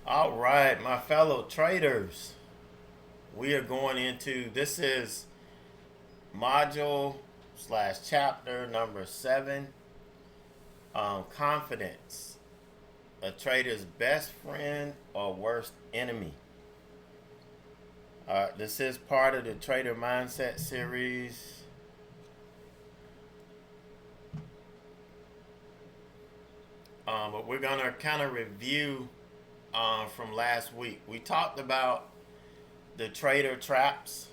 All right, my fellow traders, we are going into this is module slash chapter number 7. Confidence, a trader's best friend or worst enemy. This is part of the Trader Mindset series. But we're gonna kind of review from last week. We talked about the trader traps,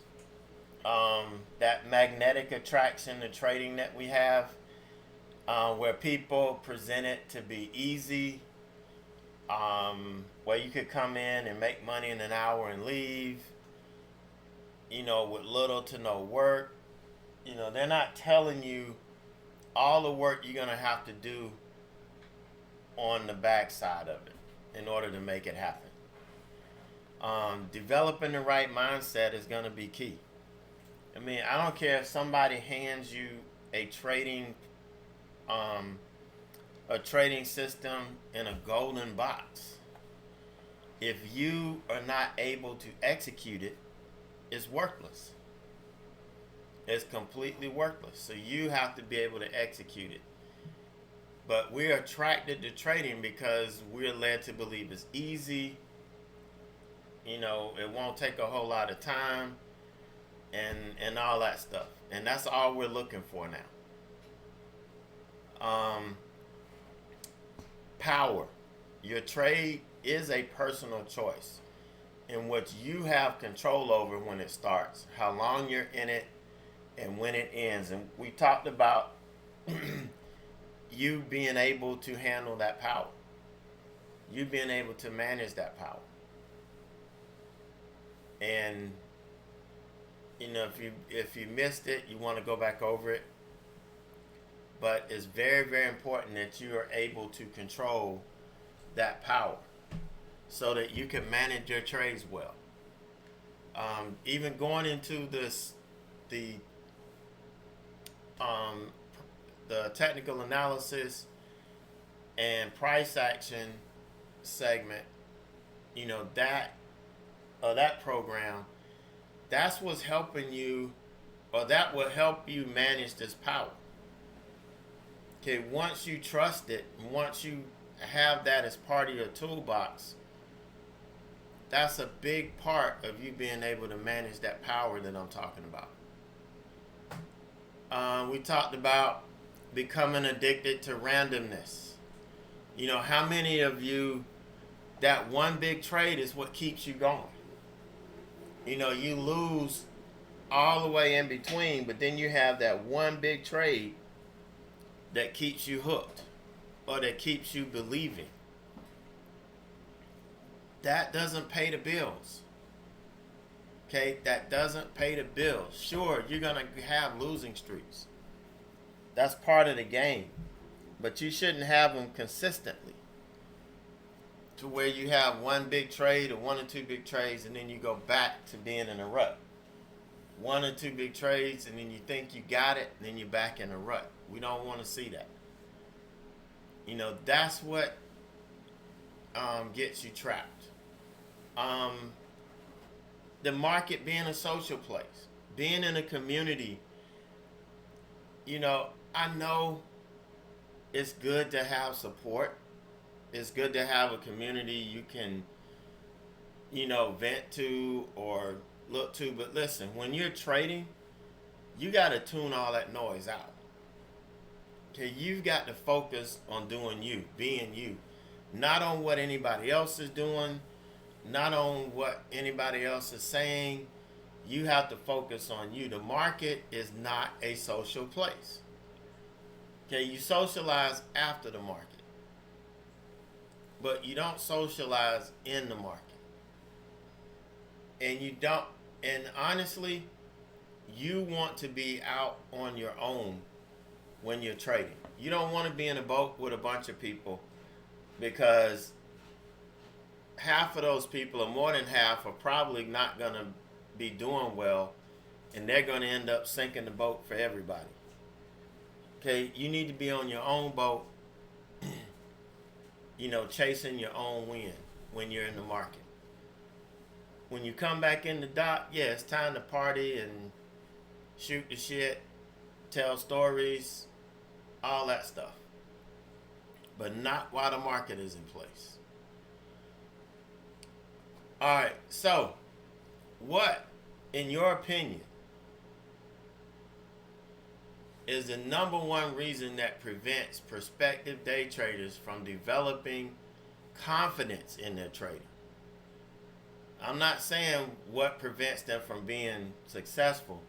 that magnetic attraction to trading that we have, where people present it to be easy, where you could come in and make money in an hour and leave, with little to no work. They're not telling you all the work you're going to have to do on the backside of it in order to make it happen. Developing the right mindset is going to be key. I don't care if somebody hands you a trading system in a golden box. If you are not able to execute it, it's worthless. It's completely worthless. So you have to be able to execute it. But we're attracted to trading because we're led to believe it's easy. It won't take a whole lot of time and all that stuff. And that's all we're looking for now. Power. Your trade is a personal choice in which you have control over when it starts, how long you're in it, and when it ends. And we talked about you being able to handle that power, you being able to manage that power. And if you missed it, you want to go back over it. But it's very, very important that you are able to control that power so that you can manage your trades well. Even going into the technical analysis and price action segment, that program, that's what's helping you, or that will help you manage this power. Okay, once you trust it, once you have that as part of your toolbox, that's a big part of you being able to manage that power that I'm talking about. We talked about becoming addicted to randomness. How many of you, that one big trade is what keeps you going? You lose all the way in between, but then you have that one big trade that keeps you hooked or that keeps you believing. That doesn't pay the bills. Okay, that doesn't pay the bills. Sure, you're going to have losing streaks. That's part of the game. But you shouldn't have them consistently to where you have one big trade or one or two big trades and then you go back to being in a rut. One or two big trades and then you think you got it and then you're back in a rut. We don't want to see that. That's what gets you trapped. The market being a social place, being in a community. I know it's good to have support. It's good to have a community you can, vent to or look to. But listen, when you're trading, you got to tune all that noise out. Okay, you've got to focus on doing you, being you, not on what anybody else is doing, not on what anybody else is saying. You have to focus on you. The market is not a social place. Okay, you socialize after the market, but you don't socialize in the market. And honestly, you want to be out on your own when you're trading. You don't want to be in a boat with a bunch of people because half of those people, or more than half, are probably not going to be doing well, and they're going to end up sinking the boat for everybody. Okay, you need to be on your own boat, chasing your own wind. when you're in the market. When you come back in the dock, yeah, it's time to party and shoot the shit, tell stories, all that stuff. But not while the market is in place. All right, so what, in your opinion, is the number one reason that prevents prospective day traders from developing confidence in their trading? I'm not saying what prevents them from being successful,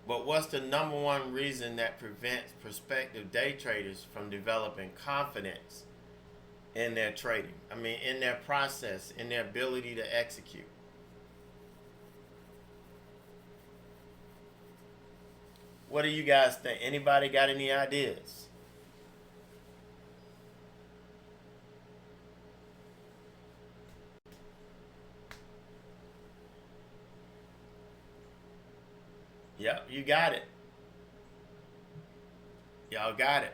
but what's the number one reason that prevents prospective day traders from developing confidence in their trading? I mean, in their process, in their ability to execute. What do you guys think? Anybody got any ideas? Yep, you got it. Y'all got it.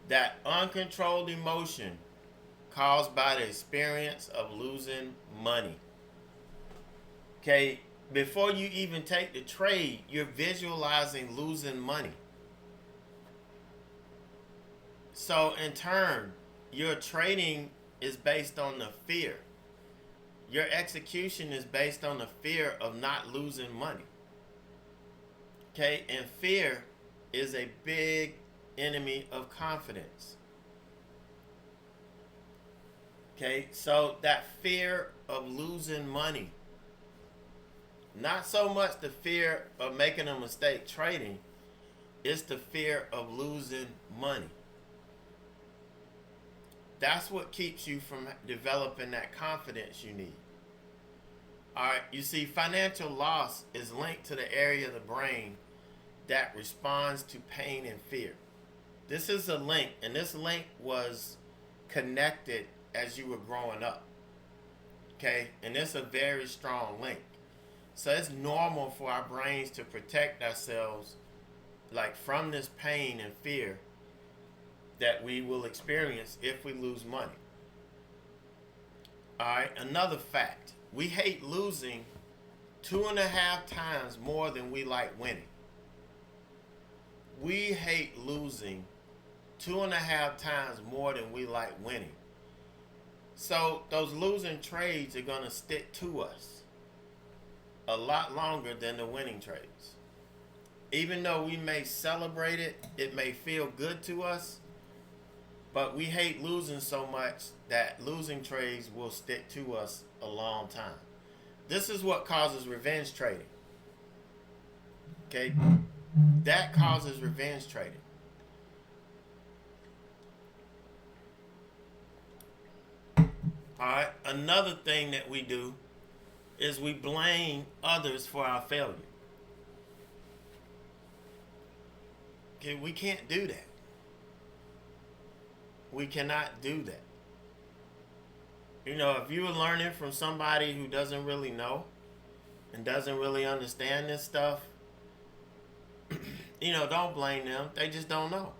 That uncontrolled emotion caused by the experience of losing money. Okay, before you even take the trade, you're visualizing losing money. So in turn, your trading is based on the fear. Your execution is based on the fear of not losing money. Okay, and fear is a big enemy of confidence. Okay, so that fear of losing money, not so much the fear of making a mistake trading, it's the fear of losing money. That's what keeps you from developing that confidence you need. All right, you see, financial loss is linked to the area of the brain that responds to pain and fear. This is a link, and this link was connected as you were growing up. Okay, and it's a very strong link. So it's normal for our brains to protect ourselves, like from this pain and fear that we will experience if we lose money. All right, another fact: we hate losing 2.5 times more than we like winning. We hate losing 2.5 times more than we like winning. So those losing trades are going to stick to us a lot longer than the winning trades. Even though we may celebrate it, it may feel good to us, but we hate losing so much that losing trades will stick to us a long time. This is what causes revenge trading. Okay? That causes revenge trading. Alright, another thing that we do is we blame others for our failure. Okay, we can't do that. We cannot do that. You know, if you were learning from somebody who doesn't really know and doesn't really understand this stuff, you know, don't blame them. They just don't know.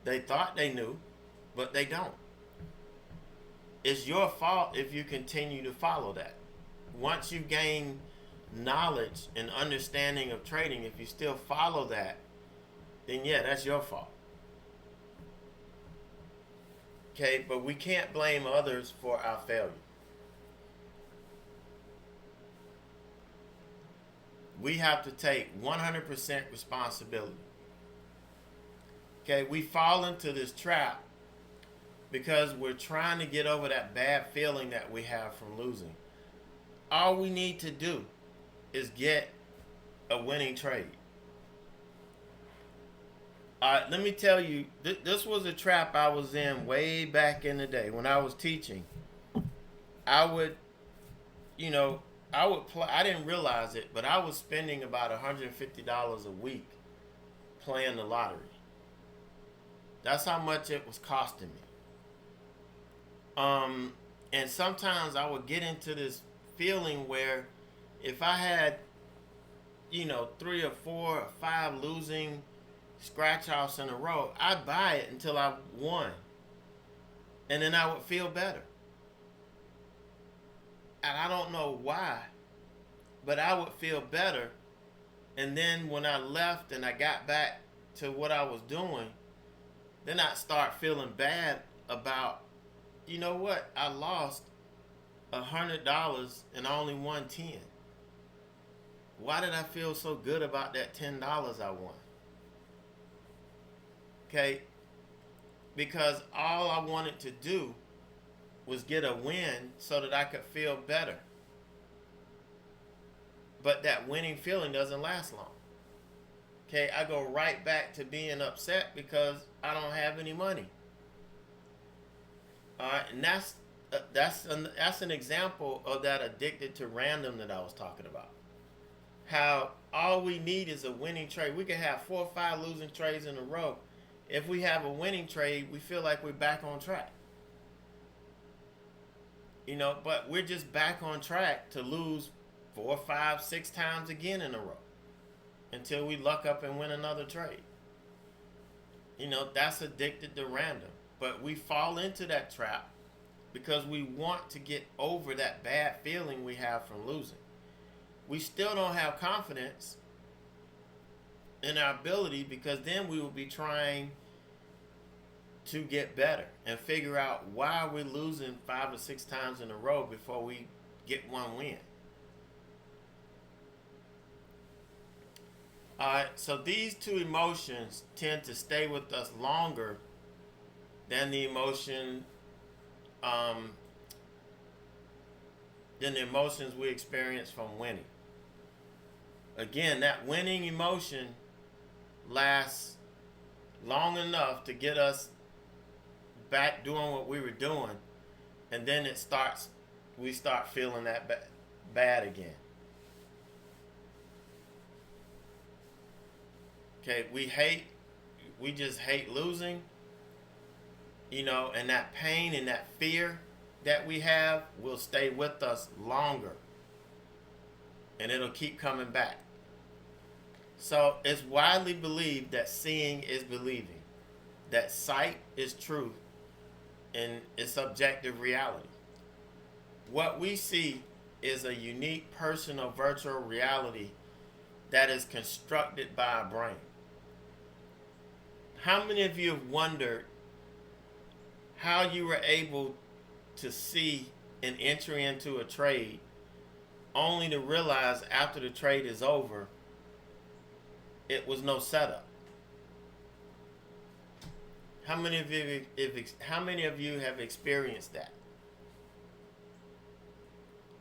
They thought they knew, but they don't. It's your fault if you continue to follow that. Once you gain knowledge and understanding of trading, if you still follow that, then yeah, that's your fault. Okay, but we can't blame others for our failure. We have to take 100% responsibility. Okay, we fall into this trap because we're trying to get over that bad feeling that we have from losing. All we need to do is get a winning trade. Let me tell you, this was a trap I was in way back in the day when I was teaching. I would, you know, play. I didn't realize it, but I was spending about $150 a week playing the lottery. That's how much it was costing me. And sometimes I would get into this feeling where if I had, you know, 3 or 4 or 5 losing scratch offs in a row, I'd buy it until I won. and then I would feel better. And I don't know why, but I would feel better. And then when I left and I got back to what I was doing, then I'd start feeling bad about, you know what, I lost $100 and I only won 10. Why did I feel so good about that $10 I won? Okay, because all I wanted to do was get a win so that I could feel better. But that winning feeling doesn't last long. Okay, I go right back to being upset because I don't have any money. All right, and that's an example of that addicted to random that I was talking about. How all we need is a winning trade. We can have 4 or 5 losing trades in a row. If we have a winning trade, we feel like we're back on track. But we're just back on track to lose 4, 5, 6 times again in a row until we luck up and win another trade. That's addicted to random. But we fall into that trap because we want to get over that bad feeling we have from losing. We still don't have confidence in our ability, because then we will be trying to get better and figure out why we're losing 5 or 6 times in a row before we get one win. All right, so these two emotions tend to stay with us longer than the emotions we experience from winning. Again, that winning emotion lasts long enough to get us back doing what we were doing, and then we start feeling that bad again. Okay, we just hate losing, and that pain and that fear that we have will stay with us longer, and it'll keep coming back. So it's widely believed that seeing is believing, that sight is truth, and it's objective reality. What we see is a unique personal virtual reality that is constructed by our brain. How many of you have wondered how you were able to see an entry into a trade only to realize after the trade is over it was no setup? How many of you have experienced that?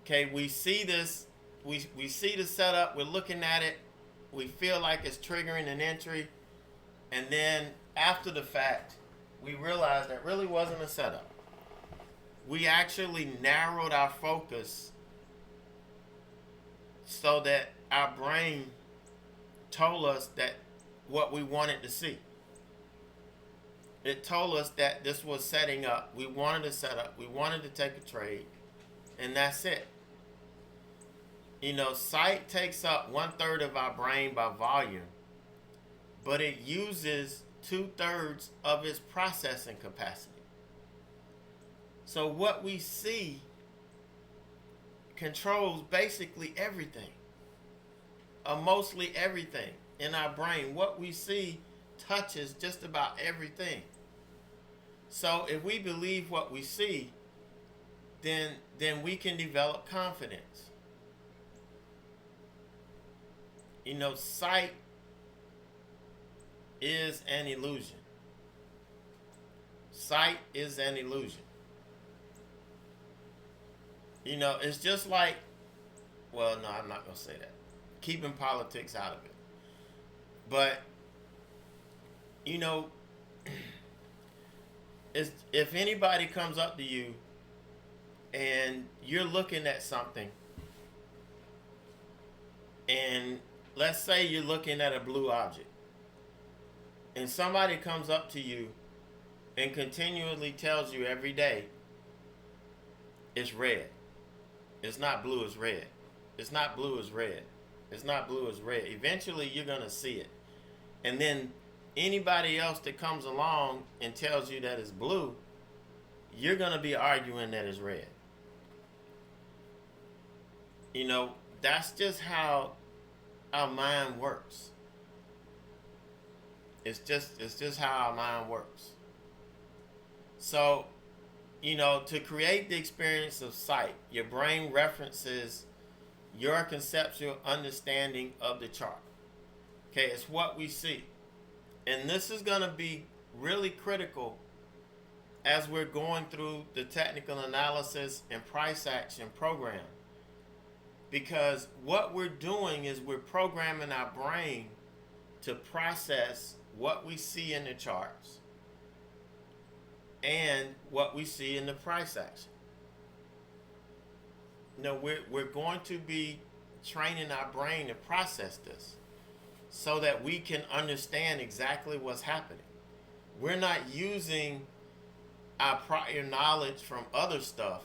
Okay, we see this, we see the setup, we're looking at it, we feel like it's triggering an entry, and then after the fact, we realize that really wasn't a setup. We actually narrowed our focus so that our brain told us that what we wanted to see. It told us that this was setting up. We wanted to set up. We wanted to take a trade. And that's it. Sight takes up 1/3 of our brain by volume, but it uses 2/3 of its processing capacity. So what we see controls basically everything, mostly everything in our brain. What we see touches just about everything. So if we believe what we see, then we can develop confidence. Sight is an illusion. Sight is an illusion. It's just like, well, no, I'm not going to say that. Keeping politics out of it. But, if anybody comes up to you and you're looking at something, and let's say you're looking at a blue object, and somebody comes up to you and continually tells you every day, it's red. It's not blue, it's red. It's not blue, it's red. It's not blue, it's red. Eventually, you're going to see it. And then anybody else that comes along and tells you that it's blue, you're going to be arguing that it's red. That's just how our mind works. It's just how our mind works. So, to create the experience of sight, your brain references your conceptual understanding of the chart. Okay, it's what we see. And this is going to be really critical as we're going through the technical analysis and price action program. Because what we're doing is we're programming our brain to process what we see in the charts and what we see in the price action. We're going to be training our brain to process this so that we can understand exactly what's happening. We're not using our prior knowledge from other stuff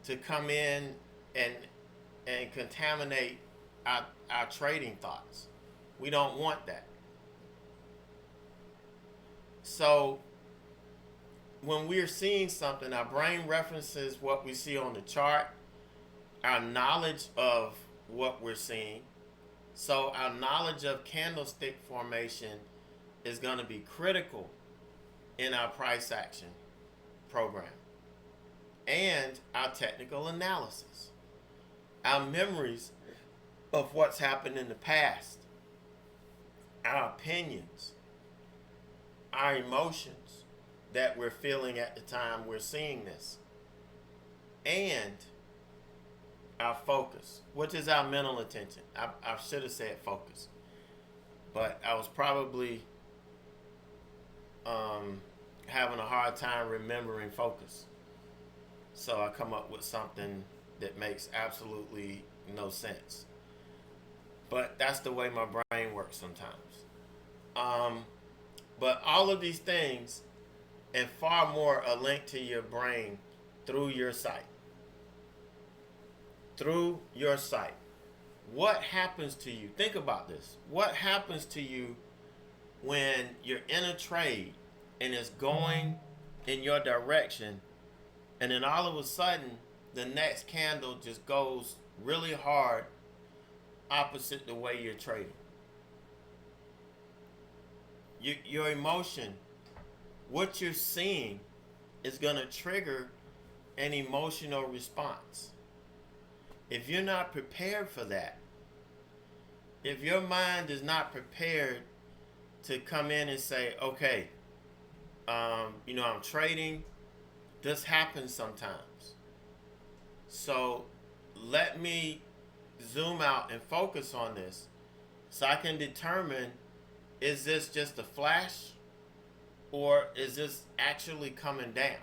to come in and contaminate our trading thoughts. We don't want that. So when we're seeing something, our brain references what we see on the chart, our knowledge of what we're seeing. So our knowledge of candlestick formation is going to be critical in our price action program and our technical analysis, our memories of what's happened in the past, our opinions, our emotions that we're feeling at the time we're seeing this, and our focus, which is our mental attention. I should have said focus, but I was probably having a hard time remembering focus. So I come up with something that makes absolutely no sense. But that's the way my brain works sometimes. But all of these things and far more are linked to your brain through your sight. Through your sight. What happens to you? Think about this. What happens to you when you're in a trade and it's going in your direction, and then all of a sudden the next candle just goes really hard opposite the way you're trading? Your emotion, what you're seeing, is going to trigger an emotional response. If you're not prepared for that, if your mind is not prepared to come in and say, okay, I'm trading, this happens sometimes. So let me zoom out and focus on this so I can determine, is this just a flash or is this actually coming down?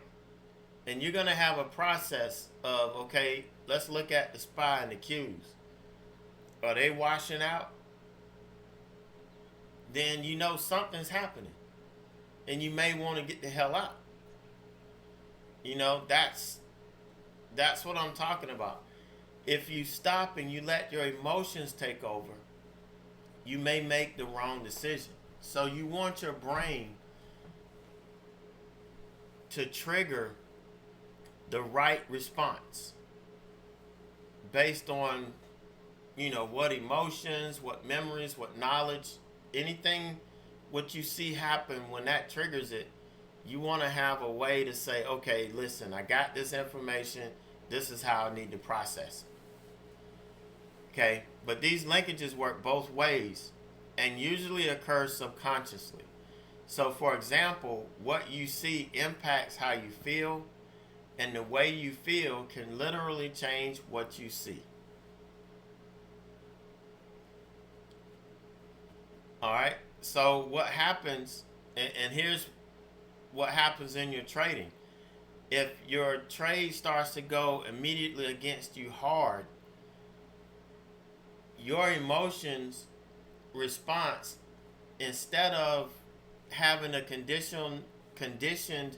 And you're going to have a process of, okay, let's look at the SPY and the Qs. Are they washing out? Then you know something's happening. And you may want to get the hell out. That's what I'm talking about. If you stop and you let your emotions take over, you may make the wrong decision. So you want your brain to trigger the right response based on, what emotions, what memories, what knowledge, anything, what you see happen when that triggers it. You want to have a way to say, okay, listen, I got this information. This is how I need to process it. Okay, but these linkages work both ways and usually occur subconsciously. So, for example, what you see impacts how you feel, and the way you feel can literally change what you see. All right, so what happens, and here's what happens in your trading. If your trade starts to go immediately against you hard, your emotions response, instead of having a conditioned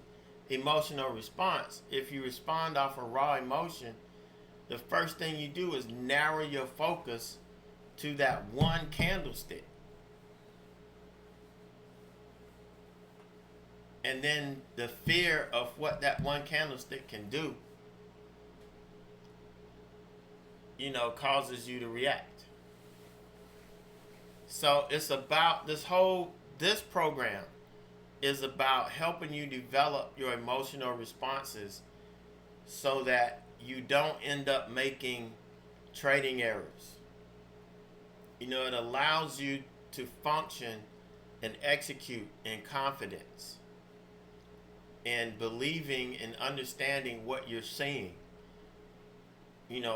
emotional response, if you respond off a raw emotion, the first thing you do is narrow your focus to that one candlestick. and then the fear of what that one candlestick can do, causes you to react. So it's about this program is about helping you develop your emotional responses so that you don't end up making trading errors. It allows you to function and execute in confidence and believing and understanding what you're seeing,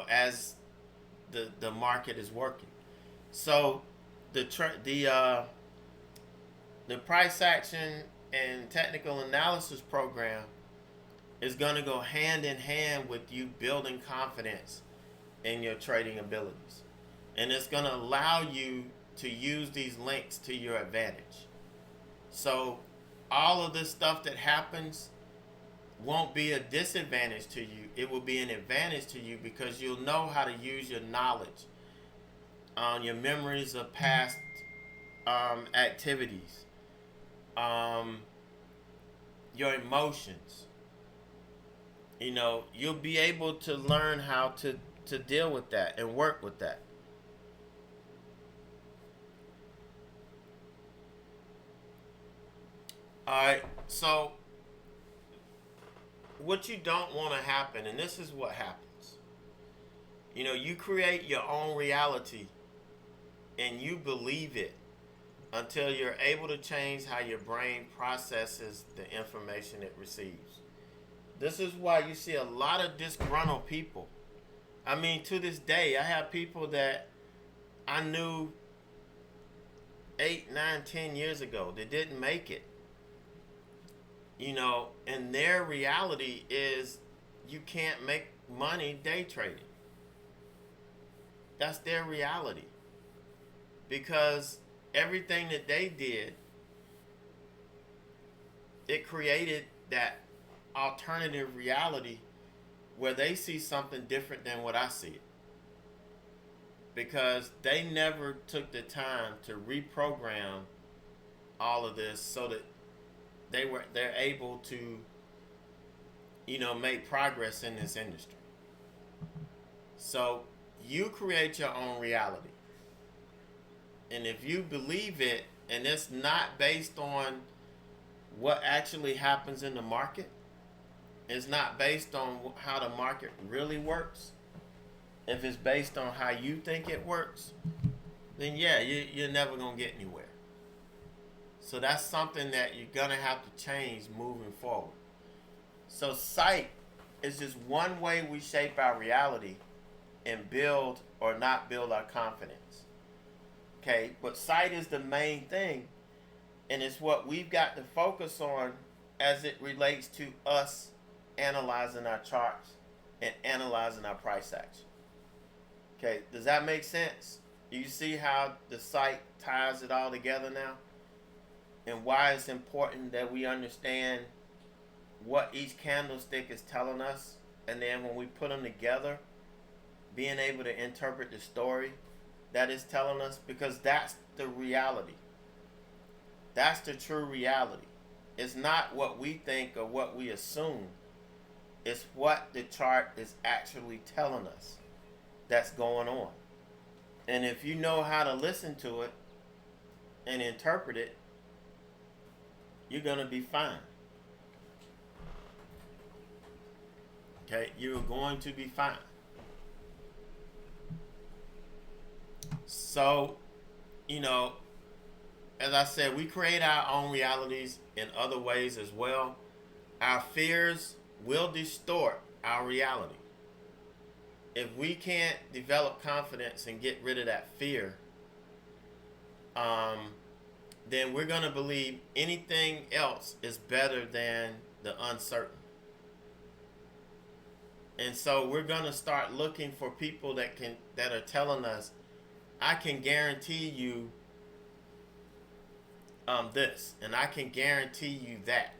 as the market is working. So the price action and technical analysis program is going to go hand in hand with you building confidence in your trading abilities. And it's going to allow you to use these links to your advantage. So all of this stuff that happens won't be a disadvantage to you. It will be an advantage to you because you'll know how to use your knowledge, your memories of past activities, your emotions. You'll be able to learn how to deal with that and work with that. All right, so what you don't want to happen, and this is what happens. You create your own reality and you believe it until you're able to change how your brain processes the information it receives. This is why you see a lot of disgruntled people. I mean, to this day, I have people that I knew 8, 9, 10 years ago that didn't make it. And their reality is you can't make money day trading. That's their reality. Because everything that they did, it created that alternative reality where they see something different than what I see it. Because they never took the time to reprogram all of this so that they're able to make progress in this industry. So you create your own reality. And if you believe it and it's not based on what actually happens in the market, it's not based on how the market really works. If it's based on how you think it works, then yeah, you're never going to get anywhere. So that's something that you're going to have to change moving forward. So sight is just one way we shape our reality and build or not build our confidence. Okay, but sight is the main thing, and it's what we've got to focus on as it relates to us analyzing our charts and analyzing our price action. Okay, does that make sense? Do you see how the sight ties it all together now? And why it's important that we understand what each candlestick is telling us, and then when we put them together, being able to interpret the story that is telling us, because that's the reality. That's the true reality. It's not what we think or what we assume. It's what the chart is actually telling us that's going on. And if you know how to listen to it and interpret it, you're going to be fine. Okay, you're going to be fine. So, as I said, we create our own realities in other ways as well. Our fears will distort our reality. If we can't develop confidence and get rid of that fear, then we're going to believe anything else is better than the uncertain. And so we're going to start looking for people that are telling us, I can guarantee you this, and I can guarantee you that.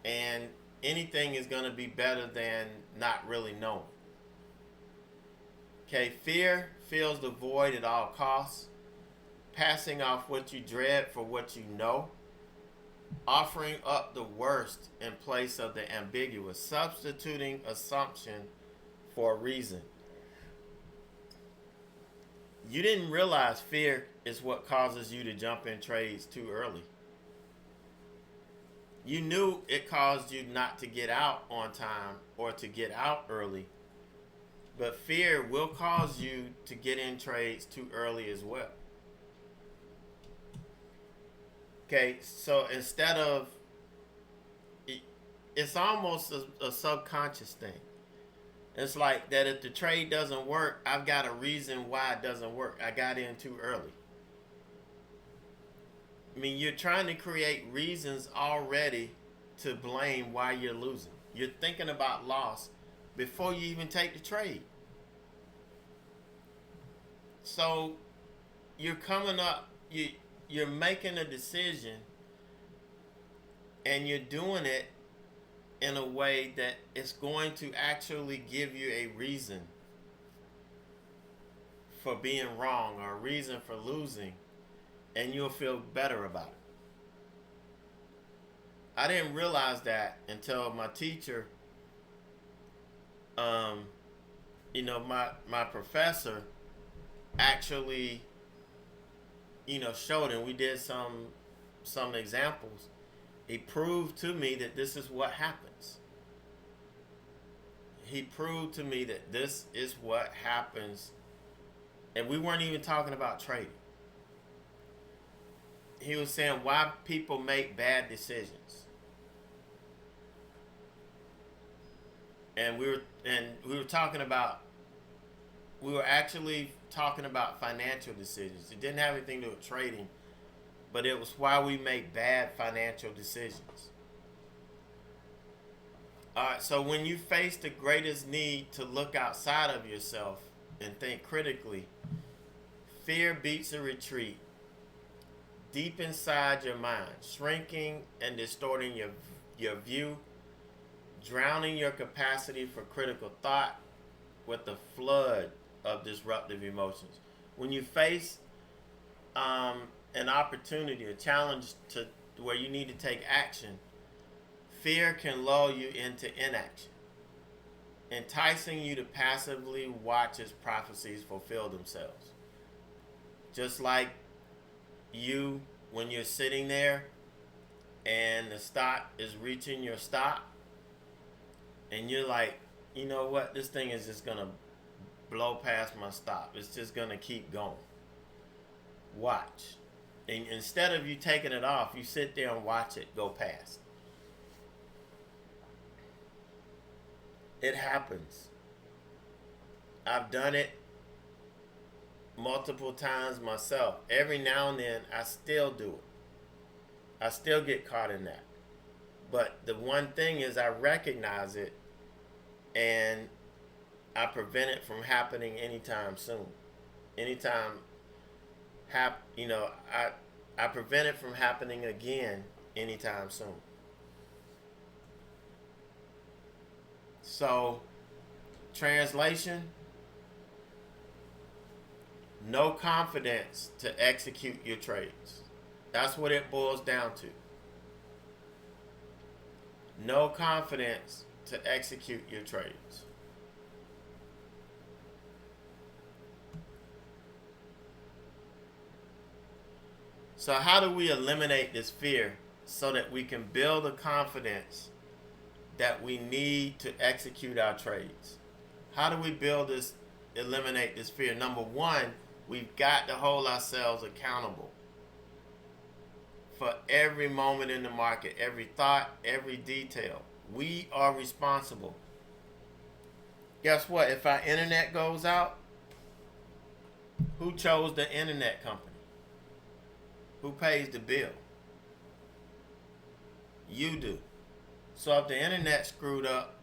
And anything is going to be better than not really knowing. Okay, fear fills the void at all costs, passing off what you dread for what you know. offering up the worst in place of the ambiguous, substituting assumption for a reason. You didn't realize fear is what causes you to jump in trades too early. You knew it caused you not to get out on time or to get out early, but fear will cause you to get in trades too early as well. Okay, so instead of, it's almost a subconscious thing. It's like that if the trade doesn't work, I've got a reason why it doesn't work. I got in too early. I mean, you're trying to create reasons already to blame why you're losing. You're thinking about loss before you even take the trade. So you're coming up, you're making a decision, and you're doing it in a way that it's going to actually give you a reason for being wrong or a reason for losing, and you'll feel better about it. I didn't realize that until my teacher, my professor actually, showed, and we did some examples. He proved to me that this is what happens. He proved to me that this is what happens, and we weren't even talking about trading. He was saying why people make bad decisions. And we were actually talking about financial decisions. It didn't have anything to do with trading, but it was why we make bad financial decisions. All right, so when you face the greatest need to look outside of yourself and think critically, fear beats a retreat deep inside your mind, shrinking and distorting your view, drowning your capacity for critical thought with a flood of disruptive emotions. When you face an opportunity, a challenge to where you need to take action, fear can lull you into inaction, enticing you to passively watch its prophecies fulfill themselves. Just like you, when you're sitting there and the stock is reaching your stop, and you're like, you know what, this thing is just gonna blow past my stop. It's just gonna keep going. Watch. And instead of you taking it off, you sit there and watch it go past. It happens. I've done it multiple times myself. Every now and then I still do it. I still get caught in that. But the one thing is I recognize it and I prevent it from happening anytime soon. Anytime I prevent it from happening again anytime soon. So, translation, no confidence to execute your trades. That's what it boils down to. No confidence to execute your trades. So how do we eliminate this fear so that we can build the confidence that we need to execute our trades? How do we eliminate this fear? Number one, we've got to hold ourselves accountable for every moment in the market, every thought, every detail. We are responsible. Guess what? If our internet goes out, who chose the internet company? Who pays the bill? You do. So if the internet screwed up,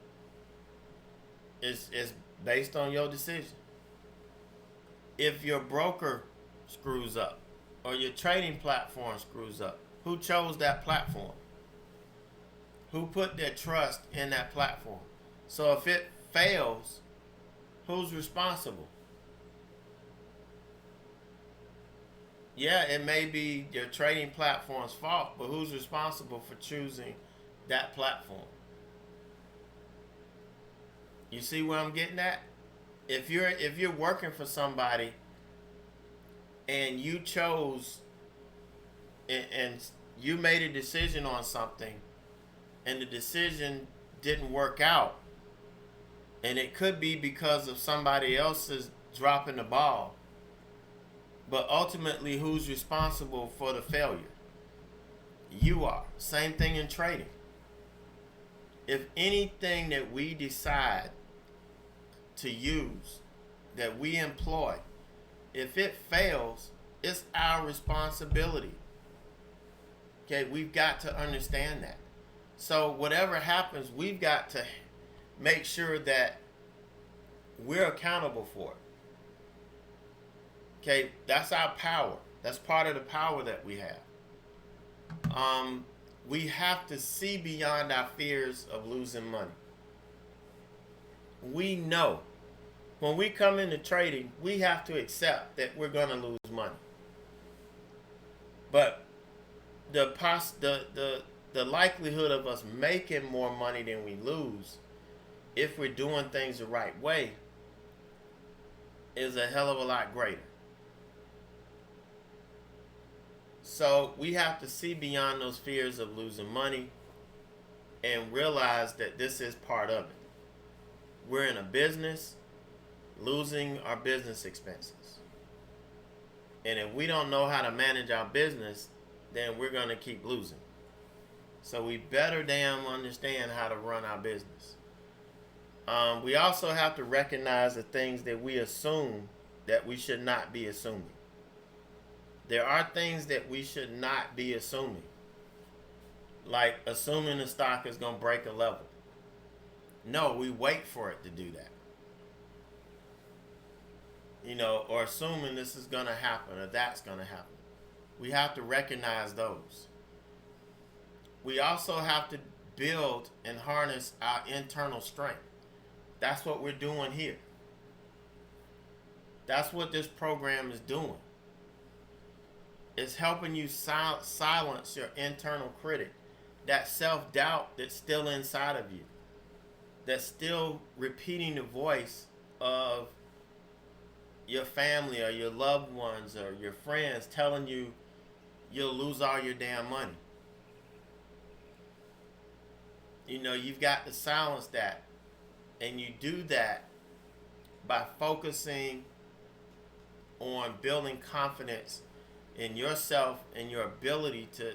it's based on your decision. If your broker screws up or your trading platform screws up, who chose that platform? Who put their trust in that platform? So if it fails, who's responsible? yeah, it may be your trading platform's fault, but who's responsible for choosing that platform? You see where I'm getting at? If you're working for somebody and you chose and you made a decision on something and the decision didn't work out, and it could be because of somebody else's dropping the ball, but ultimately who's responsible for the failure? You are. Same thing in trading. If anything that we decide to use, that we employ, if it fails, it's our responsibility. Okay, we've got to understand that. So whatever happens, we've got to make sure that we're accountable for it. Okay, that's our power. That's part of the power that we have. We have to see beyond our fears of losing money. We know when we come into trading, we have to accept that we're going to lose money. But the likelihood of us making more money than we lose, if we're doing things the right way, is a hell of a lot greater. So we have to see beyond those fears of losing money and realize that this is part of it. We're in a business, losing our business expenses. And if we don't know how to manage our business, then we're going to keep losing. So we better damn understand how to run our business. We also have to recognize the things that we assume that we should not be assuming. There are things that we should not be assuming, like assuming the stock is going to break a level. No, we wait for it to do that. Or assuming this is going to happen or that's going to happen. We have to recognize those. We also have to build and harness our internal strength. That's what we're doing here. That's what this program is doing. It's helping you silence your internal critic, that self-doubt that's still inside of you, that's still repeating the voice of your family or your loved ones or your friends telling you you'll lose all your damn money. You've got to silence that. And you do that by focusing on building confidence in yourself and your ability to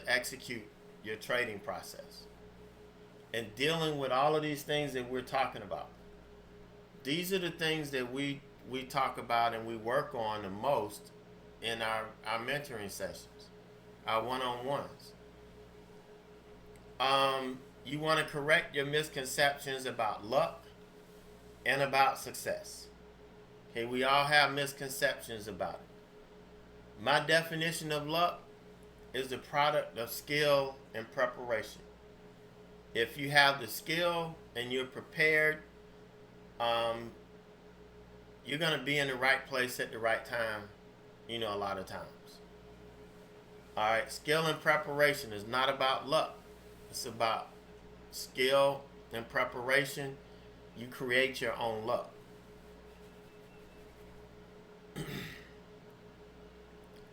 execute your trading process. And dealing with all of these things that we're talking about. These are the things that we talk about and we work on the most in our mentoring sessions, our one-on-ones. You want to correct your misconceptions about luck and about success. Okay, we all have misconceptions about it. My definition of luck is the product of skill and preparation. If you have the skill and you're prepared, you're going to be in the right place at the right time, a lot of times. All right, skill and preparation is not about luck. It's about skill and preparation. You create your own luck.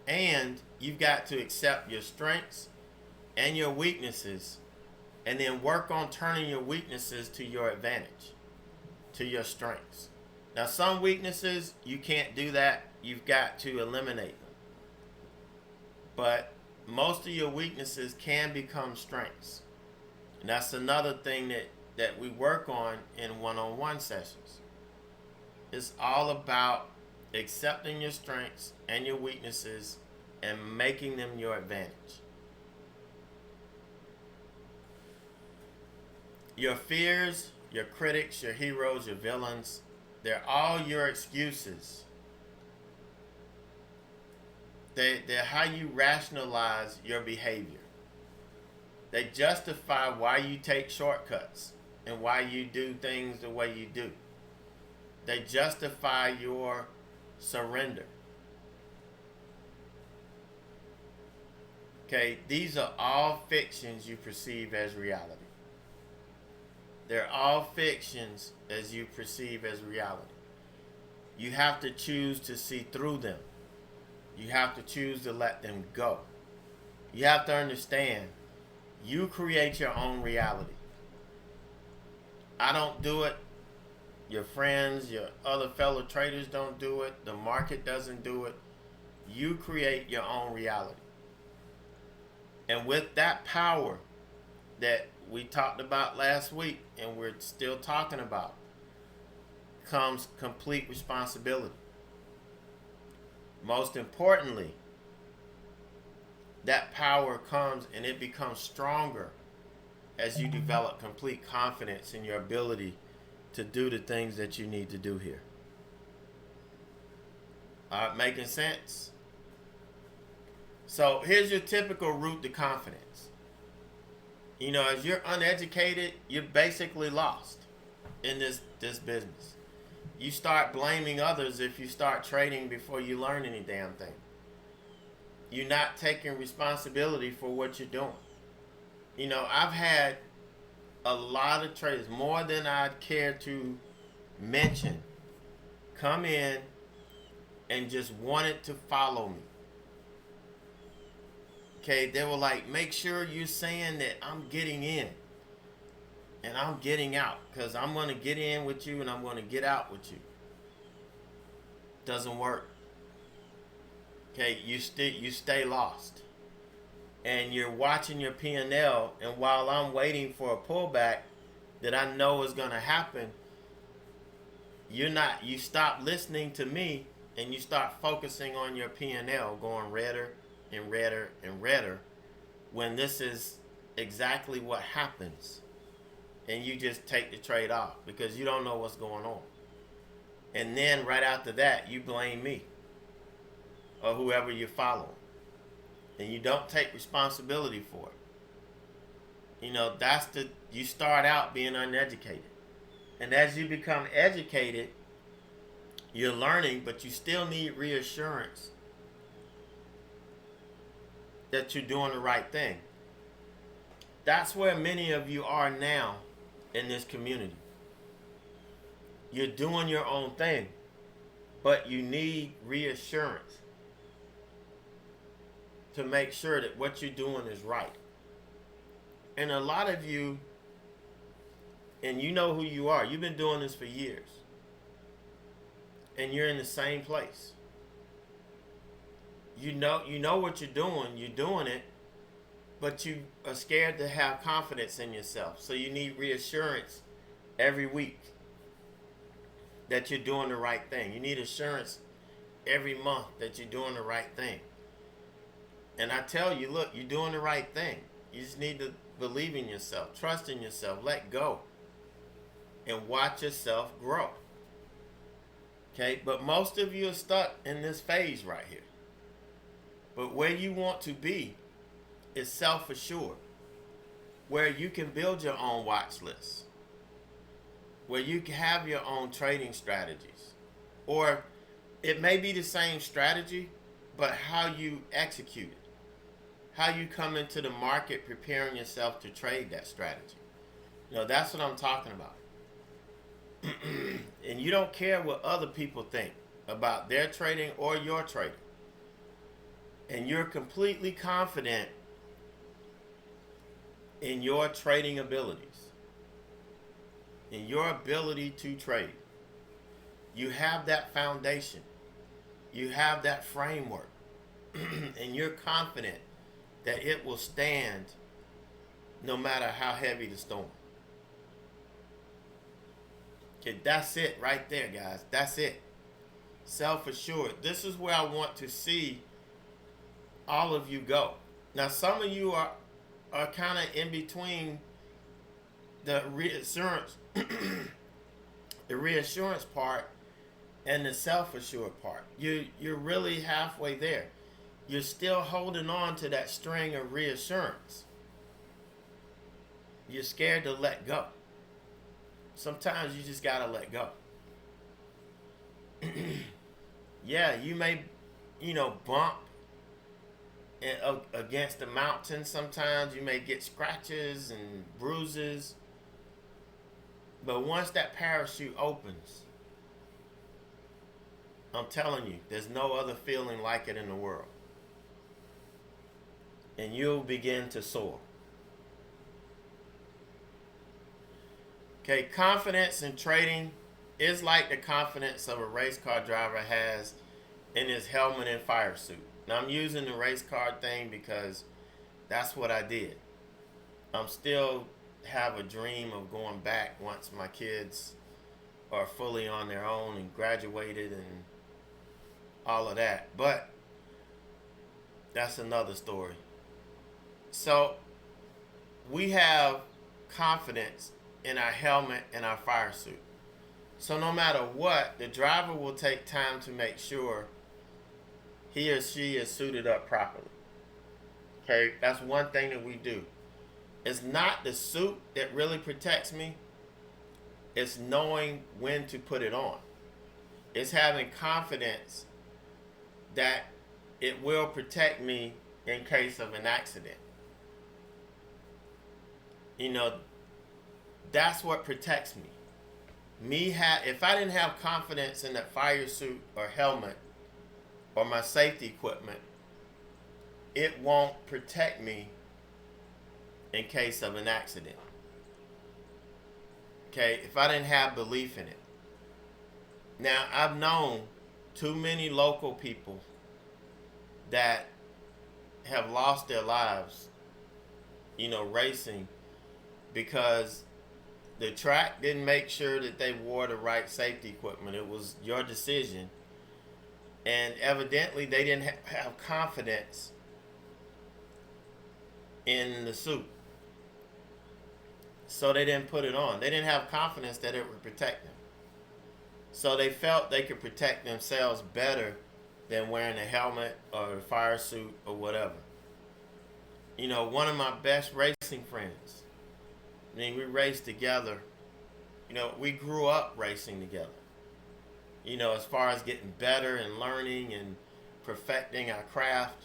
And you've got to accept your strengths and your weaknesses and then work on turning your weaknesses to your advantage, to your strengths. Now, some weaknesses, you can't do that. You've got to eliminate them. But most of your weaknesses can become strengths. And that's another thing that we work on in one-on-one sessions. It's all about accepting your strengths and your weaknesses and making them your advantage. Your fears, your critics, your heroes, your villains, they're all your excuses. They're how you rationalize your behavior. They justify why you take shortcuts and why you do things the way you do. They justify your surrender. Okay, these are all fictions you perceive as reality. They're all fictions as you perceive as reality. You have to choose to see through them. You have to choose to let them go. You have to understand, you create your own reality. I don't do it. Your friends, your other fellow traders don't do it. The market doesn't do it. You create your own reality. And with that power that we talked about last week and we're still talking about, comes complete responsibility. Most importantly, that power comes and it becomes stronger as you develop complete confidence in your ability to do the things that you need to do here. Making sense? So here's your typical route to confidence. You know, as you're uneducated, you're basically lost in this business. You start blaming others if you start trading before you learn any damn thing. You're not taking responsibility for what you're doing. You know, I've had a lot of traders, more than I'd care to mention, come in and just wanted to follow me. Okay, they were like, make sure you're saying that I'm getting in and I'm getting out, because I'm going to get in with you and I'm going to get out with you. Doesn't work. Okay, you stay lost. And you're watching your P&L, and while I'm waiting for a pullback that I know is going to happen, you stop listening to me and you start focusing on your P&L, going redder and redder and redder, when this is exactly what happens. And you just take the trade off because you don't know what's going on. And then right after that, you blame me or whoever you're following. And you don't take responsibility for it. You know, you start out being uneducated. And as you become educated, you're learning, but you still need reassurance that you're doing the right thing. That's where many of you are now in this community. You're doing your own thing, but you need reassurance to make sure that what you're doing is right. And a lot of you, and you know who you are, you've been doing this for years, and you're in the same place. You know what you're doing it, but you are scared to have confidence in yourself. So you need reassurance every week that you're doing the right thing. You need assurance every month that you're doing the right thing. And I tell you, look, you're doing the right thing. You just need to believe in yourself, trust in yourself, let go, and watch yourself grow. Okay, but most of you are stuck in this phase right here. But where you want to be is self-assured, where you can build your own watch list, where you can have your own trading strategies. Or it may be the same strategy, but how you execute it, how you come into the market preparing yourself to trade that strategy. You know, that's what I'm talking about. And you don't care what other people think about their trading or your trading. And you're completely confident in your trading abilities, in your ability to trade. You have that foundation. You have that framework. And you're confident that it will stand no matter how heavy the storm. Okay, that's it right there, guys. That's it. Self-assured. This is where I want to see all of you go. Now, some of you are kind of in between the reassurance, the reassurance part and the self-assured part. You're really halfway there. You're still holding on to that string of reassurance. You're scared to let go. Sometimes you just gotta let go. Yeah, you may, bump against the mountain. Sometimes you may get scratches and bruises. But once that parachute opens, I'm telling you, there's no other feeling like it in the world. And you'll begin to soar. Okay, confidence in trading is like the confidence of a race car driver has in his helmet and fire suit. Now, I'm using the race car thing because that's what I did. I'm still have a dream of going back once my kids are fully on their own and graduated and all of that. But that's another story. So we have confidence in our helmet and our fire suit. So no matter what, the driver will take time to make sure he or she is suited up properly. Okay, that's one thing that we do. It's not the suit that really protects me. It's knowing when to put it on. It's having confidence that it will protect me in case of an accident. You know, that's what protects me. If I didn't have confidence in that fire suit or helmet or my safety equipment, it won't protect me in case of an accident. Okay, if I didn't have belief in it. Now, I've known too many local people that have lost their lives, racing because the track didn't make sure that they wore the right safety equipment. It was your decision. And evidently they didn't have confidence in the suit. So they didn't put it on. They didn't have confidence that it would protect them. So they felt they could protect themselves better than wearing a helmet or a fire suit or whatever. One of my best racing friends, we raced together. We grew up racing together. As far as getting better and learning and perfecting our craft.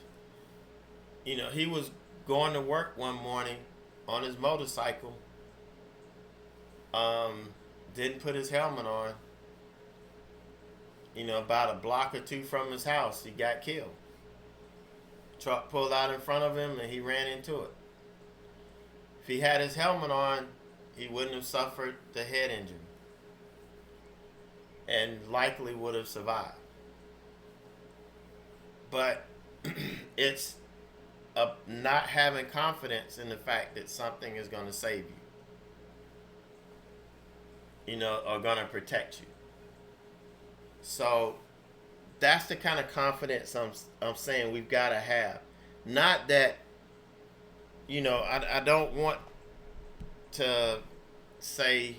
He was going to work one morning on his motorcycle. Didn't put his helmet on. About a block or two from his house, he got killed. Truck pulled out in front of him and he ran into it. If he had his helmet on, he wouldn't have suffered the head injury and likely would have survived. But it's not having confidence in the fact that something is going to save you, or going to protect you. So that's the kind of confidence I'm saying we've got to have. Not that, I don't want to say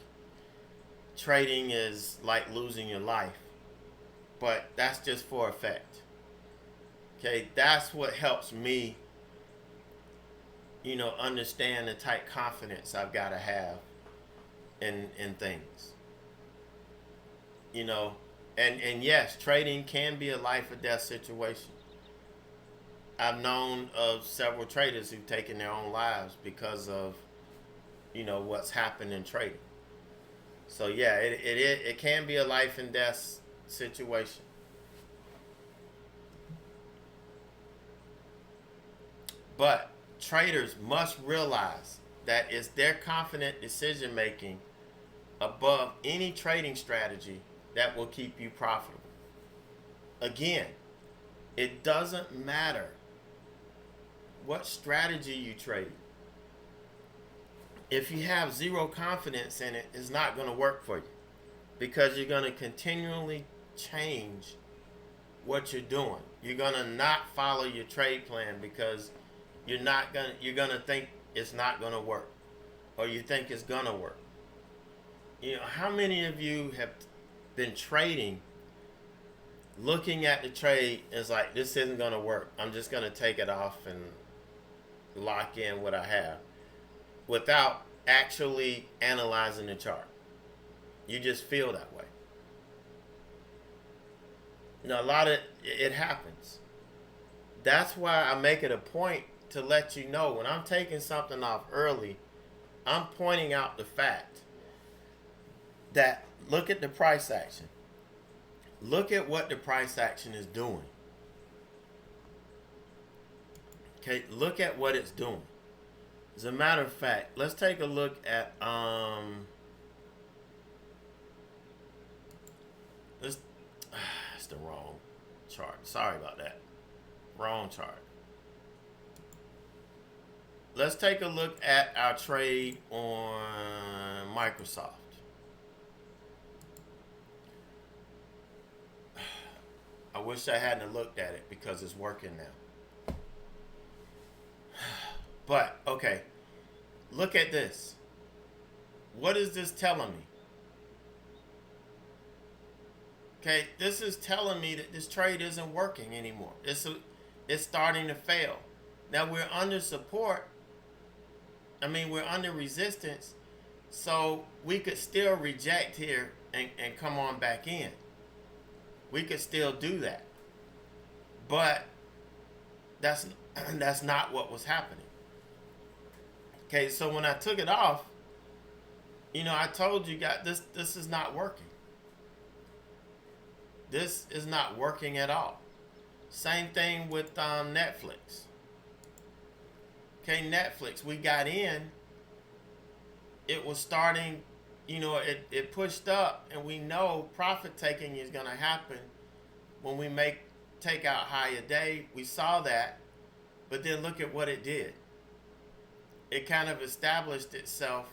trading is like losing your life, but that's just for effect. Okay, that's what helps me, understand the type confidence I've got to have in things. And yes, trading can be a life or death situation. I've known of several traders who've taken their own lives because of, what's happened in trading. So yeah, it can be a life and death situation. But traders must realize that it's their confident decision making above any trading strategy that will keep you profitable. Again, it doesn't matter what strategy you trade. If you have zero confidence in it, it's not going to work for you because you're going to continually change what you're doing. You're going to not follow your trade plan because you're going to think it's not going to work, or you think it's going to work. How many of you have been trading, looking at the trade, is like, this isn't going to work. I'm just going to take it off and lock in what I have without actually analyzing the chart. You just feel that way. A lot of it happens. That's why I make it a point to let you know when I'm taking something off early, I'm pointing out the fact that look at the price action. Look at what the price action is doing. Okay, look at what it's doing. As a matter of fact, let's take a look at this. It's the wrong chart. Sorry about that. Wrong chart. Let's take a look at our trade on Microsoft. I wish I hadn't looked at it because it's working now. But, okay. Look at this. What is this telling me? Okay, this is telling me that this trade isn't working anymore. It's starting to fail. Now we're under support. We're under resistance. So we could still reject here and come on back in. We could still do that. But that's not what was happening. Okay, so when I took it off, I told you guys this is not working. This is not working at all. Same thing with Netflix. Okay, Netflix, we got in. It was starting, it pushed up, and we know profit taking is going to happen when we take out higher day. We saw that, but then look at what it did. It kind of established itself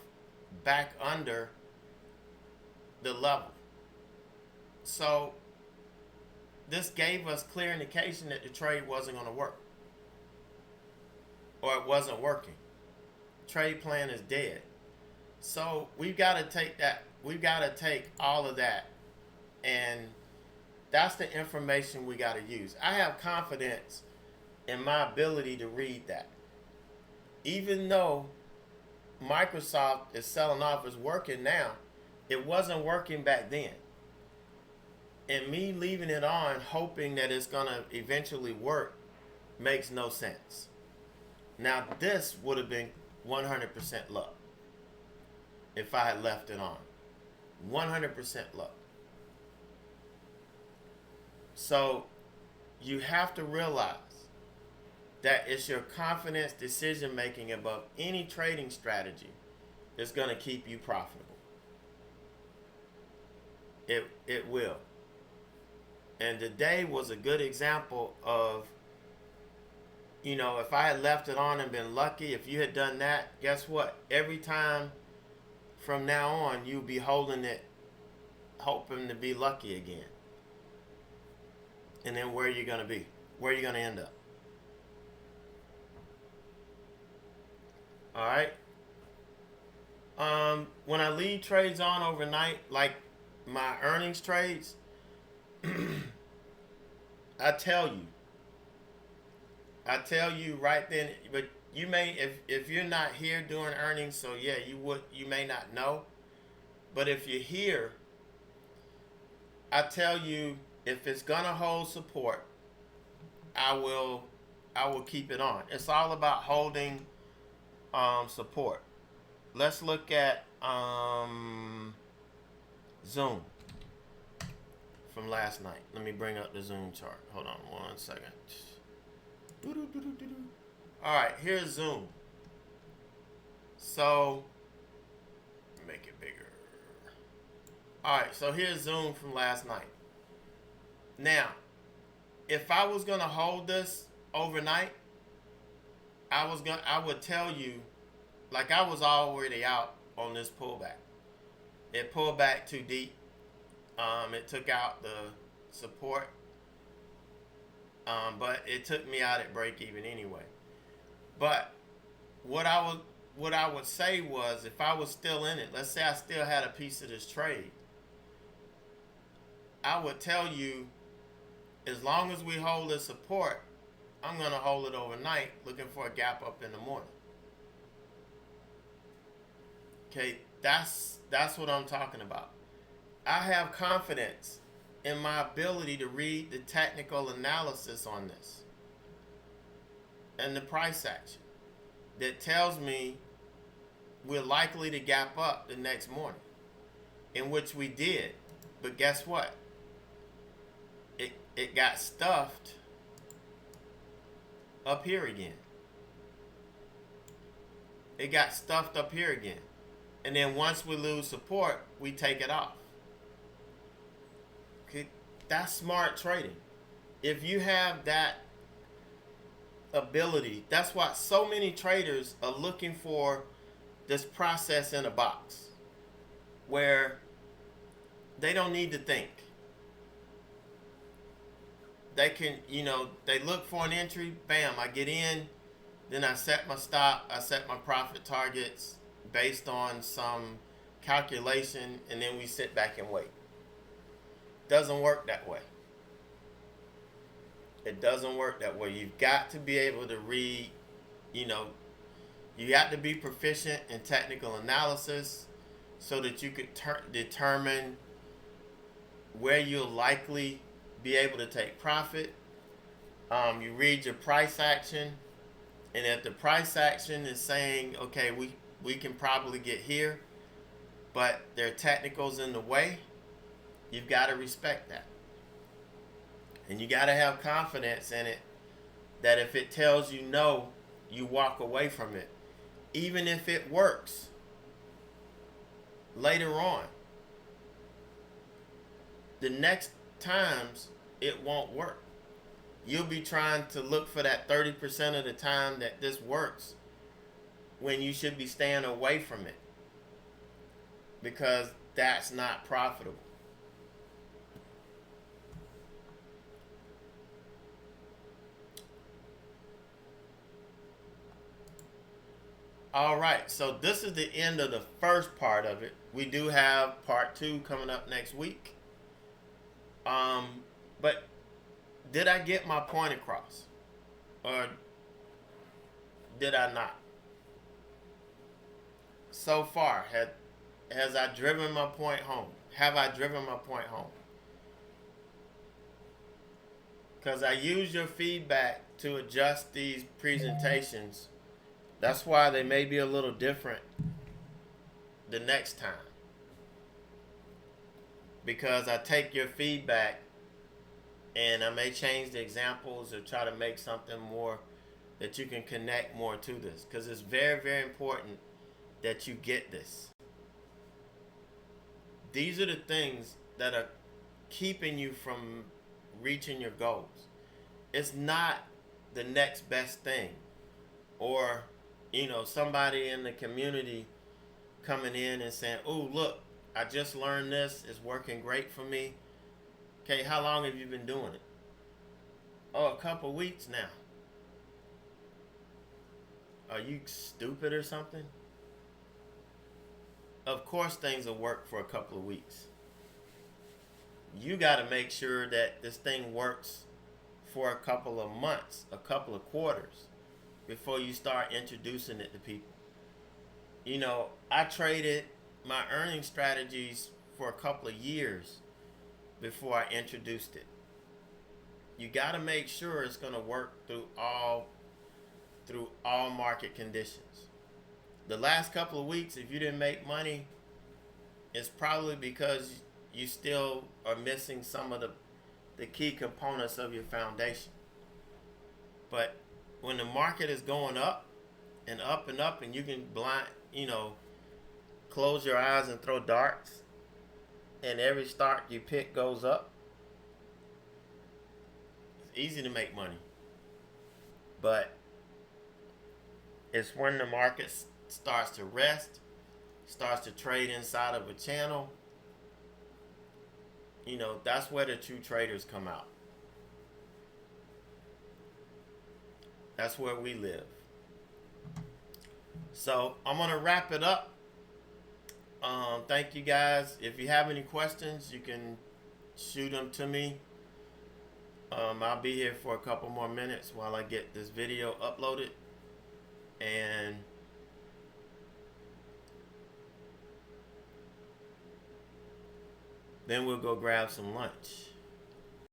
back under the level. So this gave us clear indication that the trade wasn't going to work, or it wasn't working. Trade plan is dead. So we've got to take that. We've got to take all of that, and that's the information we got to use. I have confidence in my ability to read that. Even though Microsoft is selling off, is working now, it wasn't working back then. And me leaving it on, hoping that it's going to eventually work, makes no sense. Now, this would have been 100% luck if I had left it on. 100% luck. So, you have to realize that it's your confidence decision making above any trading strategy that's going to keep you profitable. It will. And today was a good example of, if I had left it on and been lucky, if you had done that, guess what? Every time from now on, you'll be holding it, hoping to be lucky again. And then where are you going to be? Where are you going to end up? All right. When I leave trades on overnight, like my earnings trades, I tell you right then, but you may, if you're not here during earnings, so yeah, you may not know, but if you're here, I tell you, if it's gonna hold support, I will keep it on. It's all about holding support. Let's look at Zoom from last night. Let me bring up the Zoom chart. Hold on 1 second. All right, here's Zoom. So make it bigger. All right, so here's Zoom from last night. Now, if I was gonna hold this overnight, I would tell you, like, I was already out on this pullback. It pulled back too deep. It took out the support, but it took me out at break even anyway. But what I would say was, if I was still in it, let's say I still had a piece of this trade, I would tell you, as long as we hold the support, I'm going to hold it overnight, looking for a gap up in the morning. Okay, that's what I'm talking about. I have confidence in my ability to read the technical analysis on this. and the price action that tells me we're likely to gap up the next morning, in which we did. But guess what? It got stuffed up here again. It got stuffed up here again. And then once we lose support, we take it off. Okay? That's smart trading. If you have that ability, that's why so many traders are looking for this process in a box where they don't need to think. They can, they look for an entry, bam, I get in, then I set my stop, I set my profit targets based on some calculation, and then we sit back and wait. Doesn't work that way. It doesn't work that way. You've got to be able to read, you have to be proficient in technical analysis so that you could determine where you'll likely be able to take profit. You read your price action, and if the price action is saying, okay, we can probably get here, but there are technicals in the way, you've got to respect that. And you got to have confidence in it that if it tells you no, you walk away from it. Even if it works later on. The next times it won't work. You'll be trying to look for that 30% of the time that this works when you should be staying away from it, because that's not profitable. All right, so this is the end of the first part of it. We do have part 2 coming up next week. But did I get my point across? Or did I not? So far, has I driven my point home? Have I driven my point home? Because I use your feedback to adjust these presentations. That's why they may be a little different the next time. Because I take your feedback and I may change the examples or try to make something more that you can connect more to this. Because it's very, very important that you get this. These are the things that are keeping you from reaching your goals. It's not the next best thing, or somebody in the community coming in and saying, oh, look, I just learned this, it's working great for me. Okay, how long have you been doing it? Oh, a couple weeks now. Are you stupid or something? Of course things will work for a couple of weeks. You got to make sure that this thing works for a couple of months, a couple of quarters, before you start introducing it to people. I traded my earning strategies for a couple of years before I introduced it. You got to make sure it's going to work through all market conditions. The last couple of weeks, if you didn't make money, it's probably because you still are missing some of the key components of your foundation. But when the market is going up and up and up, and you can close your eyes and throw darts, and every start you pick goes up, it's easy to make money. But it's when the market starts to rest, starts to trade inside of a channel, that's where the true traders come out. That's where we live. So I'm going to wrap it up. Thank you guys. If you have any questions, you can shoot them to me. I'll be here for a couple more minutes while I get this video uploaded. And then we'll go grab some lunch.